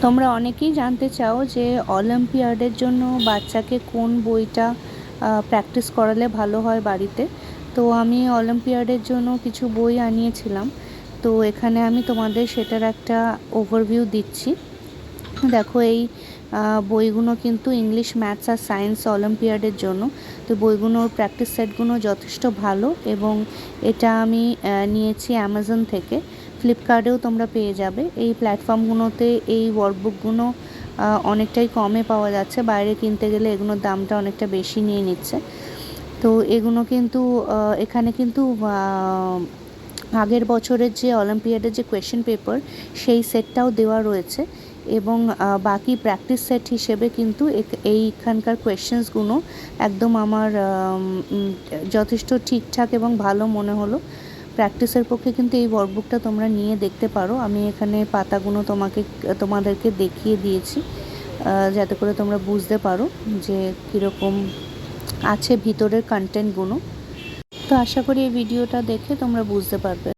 তোমরা অনেকেই জানতে চাও যে অলিম্পিয়াডের জন্য বাচ্চাকে কোন বইটা প্র্যাকটিস করালে ভালো হয় বাড়িতে। তো আমি অলিম্পিয়াডের জন্য কিছু বই আনিয়েছিলাম, তো এখানে আমি তোমাদের সেটার একটা ওভারভিউ দিচ্ছি। দেখো এই বইগুলো কিন্তু ইংলিশ, ম্যাথস আর সায়েন্স অলিম্পিয়াডের জন্য। তো বইগুলোর প্র্যাকটিস সেটগুলো যথেষ্ট ভালো, এবং এটা আমি নিয়েছি অ্যামাজন থেকে। ফ্লিপকার্টেও তোমরা পেয়ে যাবে। এই প্ল্যাটফর্মগুলোতে এই ওয়ার্কবুকগুলো অনেকটাই কমে পাওয়া যাচ্ছে, বাইরে কিনতে গেলে এগুলোর দামটা অনেকটা বেশি নিয়ে নিচ্ছে। তো এগুলো কিন্তু এখানে কিন্তু আগের বছরের যে অলিম্পিয়াডের যে কোয়েশ্চেন পেপার সেই সেটটাও দেওয়া রয়েছে, এবং বাকি প্র্যাকটিস সেট হিসেবে কিন্তু এইখানকার কোয়েশ্চেন্সগুলো একদম আমার যথেষ্ট ঠিকঠাক এবং ভালো মনে হলো। প্র্যাকটিসের পক্ষে কিন্তু এই ওয়ার্কবুকটা তোমরা নিয়ে দেখতে পারো। আমি এখানে পাতাগুলো তোমাদেরকে দেখিয়ে দিয়েছি, যাতে করে তোমরা বুঝতে পারো যে কীরকম আছে ভিতরের কন্টেন্টগুলো। তো আশা করি এই ভিডিওটা দেখে তোমরা বুঝতে পারবে।